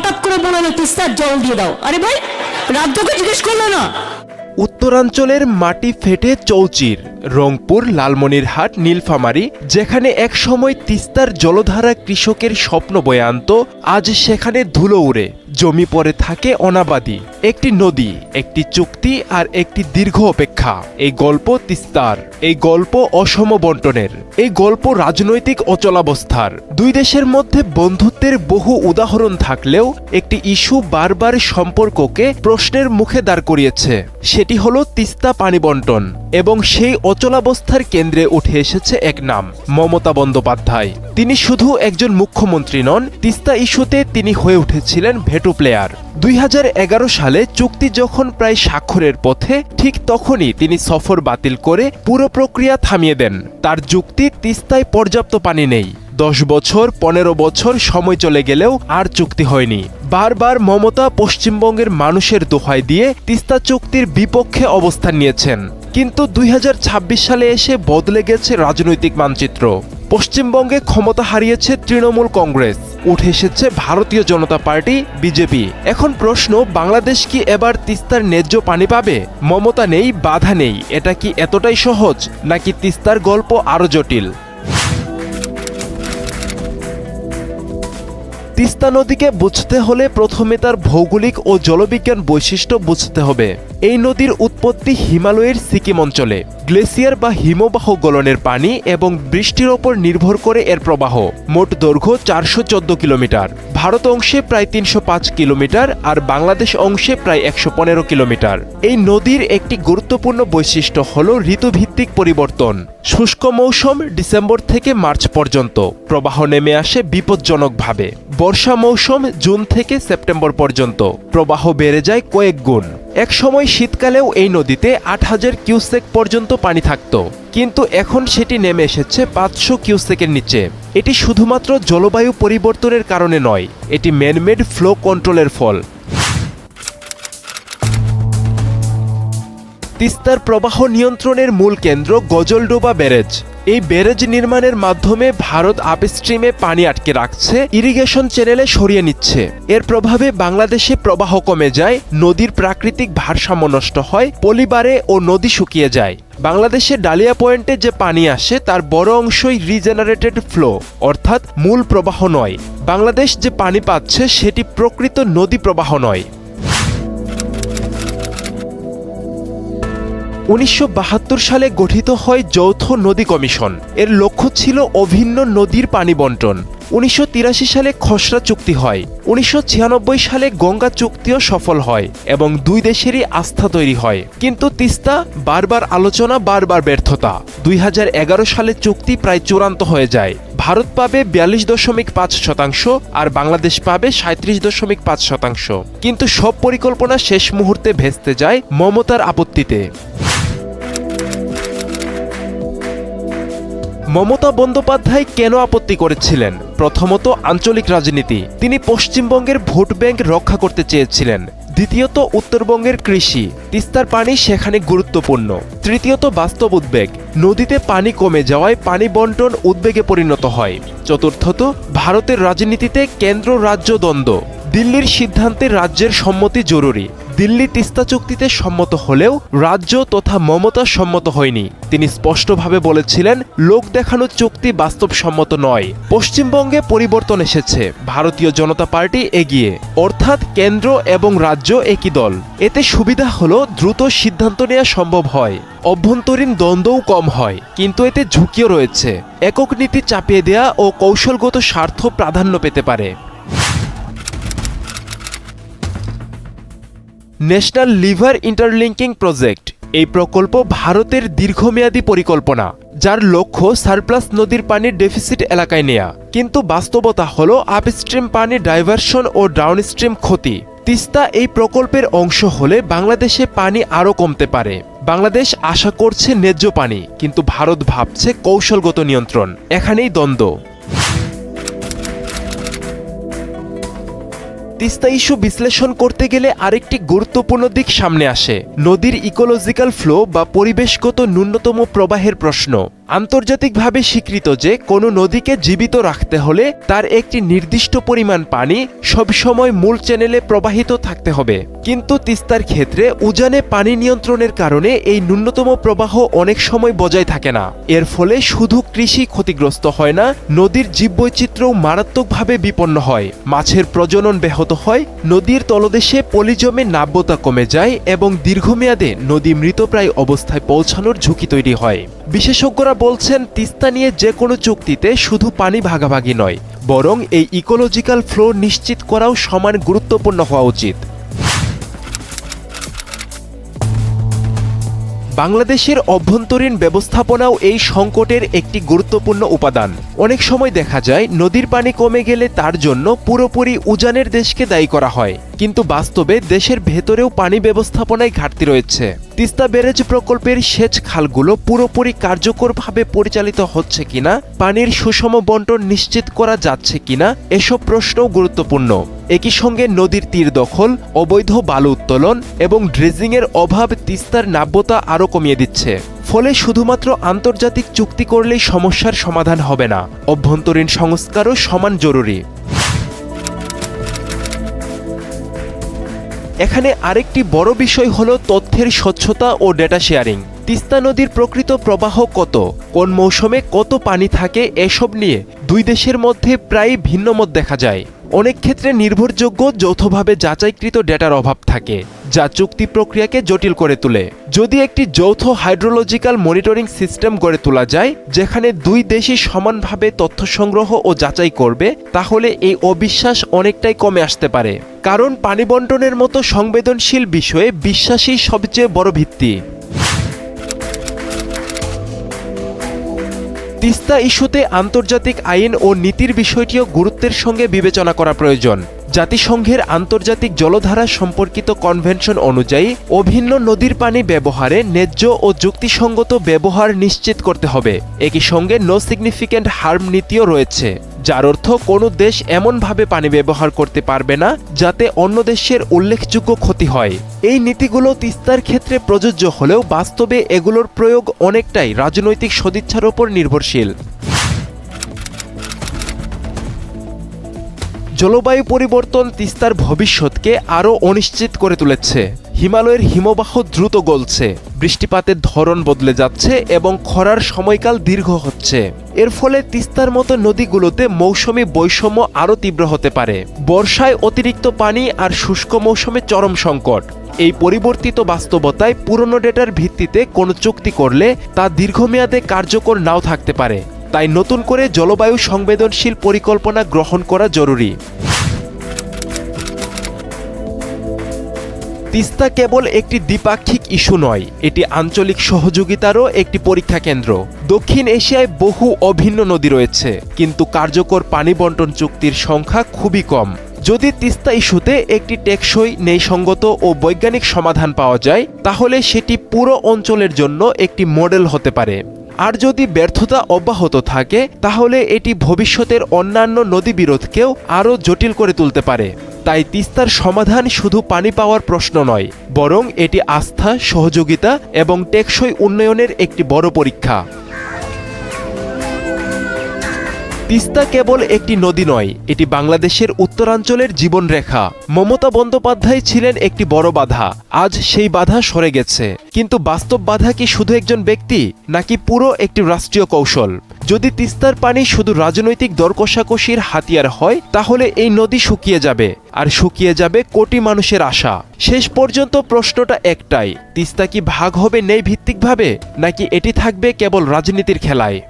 হঠাৎ করে বলে তিস্তার জল দিয়ে দাও। আরে ভাই, রাজ্যকে জিজ্ঞেস করলো না। উত্তরাঞ্চলের মাটি ফেটে চৌচির, রংপুর, লালমনিরহাট, নীলফামারী, যেখানে একসময় তিস্তার জলধারা কৃষকের স্বপ্ন বয়ে আনত, আজ সেখানে ধুলো উড়ে জমি পড়ে থাকে অনাবাদি। একটি নদী, একটি চুক্তি আর একটি দীর্ঘ অপেক্ষা। এই গল্প তিস্তার, এই গল্প অসম বন্টনের, এই গল্প রাজনৈতিক অচলাবস্থার। দুই দেশের মধ্যে বন্ধুত্বের বহু উদাহরণ থাকলেও একটি ইস্যু বারবার সম্পর্ককে প্রশ্নের মুখে দাঁড় করিয়েছে। সেটি হলো তিস্তা পানি বন্টন। এবং সেই অচলাবস্থার কেন্দ্রে উঠে এসেছে এক নাম, মমতা বন্দ্যোপাধ্যায়। তিনি শুধু একজন মুখ্যমন্ত্রী নন, তিস্তা ইস্যুতে তিনি হয়ে উঠেছিলেন ভেটো প্লেয়ার। 2011 সালে চুক্তি যখন প্রায় স্বাক্ষরের পথে, ঠিক তখনই তিনি সফর বাতিল করে পুরো প্রক্রিয়া থামিয়ে দেন। তার যুক্তি, তিস্তায় পর্যাপ্ত পানি নেই। 10 বছর 15 বছর সময় চলে গেলেও আর চুক্তি হয়নি। বারবার মমতা পশ্চিমবঙ্গের মানুষের দোহাই দিয়ে তিস্তা চুক্তির বিপক্ষে অবস্থান নিয়েছেন। কিন্তু 2026 সালে এসে বদলে গেছে রাজনৈতিক মানচিত্র। পশ্চিমবঙ্গে ক্ষমতা হারিয়েছে তৃণমূল কংগ্রেস, উঠে এসেছে ভারতীয় জনতা পার্টি বিজেপি। এখন প্রশ্ন, বাংলাদেশ কি এবার তিস্তার ন্যায্য পানি পাবে? মমতা নেই, বাধা নেই, এটা কি এতটাই সহজ, নাকি তিস্তার গল্প আরও জটিল? তিস্তা নদীকে বুঝতে হলে প্রথমে তার ভৌগোলিক ও জলবিজ্ঞান বৈশিষ্ট্য বুঝতে হবে। এই নদীর উৎপত্তি হিমালয়ের সিকিম অঞ্চলে। গ্লেসিয়ার বা হিমবাহ গলনের পানি এবং বৃষ্টির ওপর নির্ভর করে এর প্রবাহ। মোট দৈর্ঘ্য 414 কিলোমিটার। ভারত অংশে প্রায় 305 কিলোমিটার আর বাংলাদেশ অংশে প্রায় 115 কিলোমিটার। এই নদীর একটি গুরুত্বপূর্ণ বৈশিষ্ট্য হল ঋতুভিত্তিক পরিবর্তন। শুষ্ক মৌসুম ডিসেম্বর থেকে মার্চ পর্যন্ত, প্রবাহ নেমে আসে বিপজ্জনকভাবে। বর্ষা মৌসুম জুন থেকে সেপ্টেম্বর পর্যন্ত, প্রবাহ বেড়ে যায় কয়েক গুণ। এক সময় শীতকালেও এই নদীতে 8000 কিউসেক পর্যন্ত পানি থাকত, কিন্তু এখন সেটি নেমে এসেছে 500 কিউসেকের নিচে। এটি শুধুমাত্র জলবায়ু পরিবর্তনের কারণে নয়, এটি ম্যানমেড ফ্লো কন্ট্রোলের ফল। তিস্তার প্রবাহ নিয়ন্ত্রণের মূল কেন্দ্র গজলডোবা ব্যারেজ। এই ব্যারেজ নির্মাণের মাধ্যমে ভারত আপস্ট্রিমে পানি আটকে রাখছে, ইরিগেশন চ্যানেলে সরিয়ে নিচ্ছে। এর প্রভাবে বাংলাদেশে প্রবাহ কমে যায়, নদীর প্রাকৃতিক ভারসাম্য নষ্ট হয়, পলি বাড়ে ও নদী শুকিয়ে যায়। বাংলাদেশে ডালিয়া পয়েন্টে যে পানি আসে তার বড় অংশই রিজেনারেটেড ফ্লো, অর্থাৎ মূল প্রবাহ নয়। বাংলাদেশ যে পানি পাচ্ছে সেটি প্রকৃত নদী প্রবাহ নয়। 1972 সালে গঠিত হয় যৌথ নদী কমিশন। এর লক্ষ্য ছিল অভিন্ন নদীর পানি বন্টন। 1983 সালে খসড়া চুক্তি হয়। 1996 সালে গঙ্গা চুক্তিও সফল হয় এবং দুই দেশেরই আস্থা তৈরি হয়। কিন্তু তিস্তা, বারবার আলোচনা, বারবার ব্যর্থতা। 2011 সালে চুক্তি প্রায় চূড়ান্ত হয়ে যায়। ভারত পাবে 42.5% আর বাংলাদেশ পাবে 37.5%। কিন্তু সব পরিকল্পনা শেষ মুহূর্তে ভেস্তে যায় মমতার আপত্তিতে। মমতা বন্দ্যোপাধ্যায় কেন আপত্তি করেছিলেন? প্রথমত, আঞ্চলিক রাজনীতি। তিনি পশ্চিমবঙ্গের ভোট ব্যাংক রক্ষা করতে চেয়েছিলেন। দ্বিতীয়ত, উত্তরবঙ্গের কৃষি, তিস্তার পানি সেখানে গুরুত্বপূর্ণ। তৃতীয়ত, বাস্তব উদ্বেগ, নদীতে পানি কমে যাওয়ায় পানি বন্টন উদ্বেগে পরিণত হয়। চতুর্থত, ভারতের রাজনীতিতে কেন্দ্র রাজ্য দ্বন্দ্ব। দিল্লির সিদ্ধান্তে রাজ্যের সম্মতি জরুরি। দিল্লি তিস্তা চুক্তিতে সম্মত হলেও রাজ্য তথা মমতা সম্মত হয়নি। তিনি স্পষ্টভাবে বলেছিলেন, লোক দেখানো চুক্তি বাস্তবসম্মত নয়। পশ্চিমবঙ্গে পরিবর্তন এসেছে, ভারতীয় জনতা পার্টি এগিয়ে, অর্থাৎ কেন্দ্র এবং রাজ্য একই দল। এতে সুবিধা হলো দ্রুত সিদ্ধান্ত নেওয়া সম্ভব হয়, অভ্যন্তরীণ দ্বন্দ্বও কম হয়। কিন্তু এতে ঝুঁকিও রয়েছে, একক নীতি চাপিয়ে দেয়া ও কৌশলগত স্বার্থ প্রাধান্য পেতে পারে। ন্যাশনাল লিভার ইন্টারলিঙ্কিং প্রজেক্ট, এই প্রকল্প ভারতের দীর্ঘমেয়াদী পরিকল্পনা, যার লক্ষ্য সারপ্লাস নদীর পানির ডেফিসিট এলাকায় নেয়া। কিন্তু বাস্তবতা হলো আপস্ট্রিম পানি ডাইভারশন ও ডাউনস্ট্রিম ক্ষতি। তিস্তা এই প্রকল্পের অংশ হলে বাংলাদেশে পানি আরও কমতে পারে। বাংলাদেশ আশা করছে ন্যায্য পানি, কিন্তু ভারত ভাবছে কৌশলগত নিয়ন্ত্রণ। এখানেই দ্বন্দ্ব। তিস্তা ইস্যু বিশ্লেষণ করতে গেলে আরেকটি গুরুত্বপূর্ণ দিক সামনে আসে, নদীর ইকোলজিক্যাল ফ্লো বা পরিবেশগত ন্যূনতম প্রবাহের প্রশ্ন। আন্তর্জাতিকভাবে স্বীকৃত যে কোনো নদীকে জীবিত রাখতে হলে তার একটি নির্দিষ্ট পরিমাণ পানি সবসময় মূল চ্যানেলে প্রবাহিত থাকতে হবে। কিন্তু তিস্তার ক্ষেত্রে উজানে পানি নিয়ন্ত্রণের কারণে এই ন্যূনতম প্রবাহ অনেক সময় বজায় থাকে না। এর ফলে শুধু কৃষি ক্ষতিগ্রস্ত হয় না, নদীর জীববৈচিত্র্যও মারাত্মকভাবে বিপন্ন হয়। মাছের প্রজনন ব্যাহত হয়, নদীর তলদেশে পলি জমে নাব্যতা কমে যায় এবং দীর্ঘমেয়াদে নদী মৃতপ্রায় অবস্থায় পৌঁছানোর ঝুঁকি তৈরি হয়। বিশেষজ্ঞরা বলছেন তিস্তা নিয়ে যে কোনো চুক্তিতে শুধু পানি ভাগাভাগি নয়, বরং এই ইকোলজিক্যাল ফ্লো নিশ্চিত করাও সমান গুরুত্বপূর্ণ হওয়া উচিত। বাংলাদেশের অভ্যন্তরীণ ব্যবস্থাপনাও এই সংকটের একটি গুরুত্বপূর্ণ উপাদান। অনেক সময় দেখা যায় নদীর পানি কমে গেলে তার জন্য পুরোপুরি উজানের দেশকে দায়ী করা হয়, কিন্তু বাস্তবে দেশের ভেতরেও পানি ব্যবস্থাপনায় ঘাটতি রয়েছে। তিস্তা ব্যারেজ প্রকল্পের সেচ খালগুলো পুরোপুরি কার্যকরভাবে পরিচালিত হচ্ছে কিনা, পানির সুষম বন্টন নিশ্চিত করা যাচ্ছে কিনা, এসব প্রশ্নও গুরুত্বপূর্ণ। একই সঙ্গে নদীর তীর দখল, অবৈধ বালু উত্তোলন এবং ড্রেজিংয়ের অভাব তিস্তার নাব্যতা আরও কমিয়ে দিচ্ছে। ফলে শুধুমাত্র আন্তর্জাতিক চুক্তি করলেই সমস্যার সমাধান হবে না, অভ্যন্তরীণ সংস্কারও সমান জরুরি। এখানে আরেকটি বড় বিষয় হলো তথ্যের স্বচ্ছতা ও ডেটা শেয়ারিং। তিস্তা নদীর প্রকৃত প্রবাহ কত, কোন মৌসুমে কত পানি থাকে, এসব নিয়ে দুই দেশের মধ্যে প্রায় ভিন্ন মত দেখা যায়। অনেক ক্ষেত্রে নির্ভরযোগ্য যৌথভাবে যাচাইকৃত ডেটার অভাব থাকে, যা চুক্তি প্রক্রিয়াকে জটিল করে তোলে। যদি একটি যৌথ হাইড্রোলজিক্যাল মনিটরিং সিস্টেম গড়ে তোলা যায়, যেখানে দুই দেশই সমানভাবে তথ্য সংগ্রহ ও যাচাই করবে, তাহলে এই অবিশ্বাস অনেকটাই কমে আসতে পারে। কারণ পানি বন্টনের মতো সংবেদনশীল বিষয়ে বিশ্বাসই সবচেয়ে বড় ভিত্তি। তিস্তা ইস্যুতে আন্তর্জাতিক আইন ও নীতির বিষয়টিও গুরুত্বের সঙ্গে বিবেচনা করা প্রয়োজন। জাতিসংঘের আন্তর্জাতিক জলধারা সম্পর্কিত কনভেনশন অনুযায়ী অভিন্ন নদীর পানি ব্যবহারে ন্যায্য ও যুক্তিসঙ্গত ব্যবহার নিশ্চিত করতে হবে। একই সঙ্গে নো সিগনিফিক্যান্ট হার্ম নীতিও রয়েছে, যার অর্থ কোনো দেশ এমনভাবে পানি ব্যবহার করতে পারবে না যাতে অন্য দেশের উল্লেখযোগ্য ক্ষতি হয়। এই নীতিগুলো তিস্তার ক্ষেত্রে প্রযোজ্য হলেও বাস্তবে এগুলোর প্রয়োগ অনেকটাই রাজনৈতিক সদিচ্ছার উপর নির্ভরশীল। জলবায়ু পরিবর্তন তিস্তার ভবিষ্যৎকে আরও অনিশ্চিত করে তুলেছে। হিমালয়ের হিমবাহ দ্রুত গলছে, বৃষ্টিপাতের ধরন বদলে যাচ্ছে এবং খরার সময়কাল দীর্ঘ হচ্ছে। এর ফলে তিস্তার মতো নদীগুলোতে মৌসুমি বৈষম্য আরও তীব্র হতে পারে। বর্ষায় অতিরিক্ত পানি আর শুষ্ক মৌসুমে চরম সংকট। এই পরিবর্তিত বাস্তবতায় পুরনো ডেটার ভিত্তিতে কোনো চুক্তি করলে তা দীর্ঘমেয়াদে কার্যকর নাও থাকতে পারে। তাই নতুন করে জলবায়ু সংবেদনশীল পরিকল্পনা গ্রহণ করা জরুরি। তিস্তা কেবল একটি দ্বিপাক্ষিক ইস্যু নয়, এটি আঞ্চলিক সহযোগিতারও একটি পরীক্ষা কেন্দ্র। দক্ষিণ এশিয়ায় বহু অভিন্ন নদী রয়েছে, কিন্তু কার্যকর পানি বন্টন চুক্তির সংখ্যা খুবই কম। যদি তিস্তা ইস্যুতে একটি টেকসই, ন্যায়সঙ্গত ও বৈজ্ঞানিক সমাধান পাওয়া যায়, তাহলে সেটি পুরো অঞ্চলের জন্য একটি মডেল হতে পারে। আর যদি ব্যর্থতা অব্যাহত থাকে, তাহলে এটি ভবিষ্যতের অন্যান্য নদী বিরোধকেও আরও জটিল করে তুলতে পারে। তাই তিস্তার সমাধান শুধু পানি পাওয়ার প্রশ্ন নয়, বরং এটি আস্থা, সহযোগিতা এবং টেকসই উন্নয়নের একটি বড় পরীক্ষা। তিস্তা কেবল একটি নদী নয়, এটি বাংলাদেশের উত্তরাঞ্চলের জীবনরেখা। মমতা বন্দ্যোপাধ্যায় ছিলেন একটি বড় বাধা, আজ সেই বাধা সরে গেছে। কিন্তু বাস্তব বাধা কি শুধু একজন ব্যক্তি, নাকি পুরো একটি রাষ্ট্রীয় কৌশল? যদি তিস্তার পানি শুধু রাজনৈতিক দরকষাকষির হাতিয়ার হয়, তাহলে এই নদী শুকিয়ে যাবে, আর শুকিয়ে যাবে কোটি মানুষের আশা। শেষ পর্যন্ত প্রশ্নটা একটাই, তিস্তা কি ভাগ হবে ন্যায় ভিত্তিকভাবে, নাকি এটি থাকবে কেবল রাজনীতির খেলায়?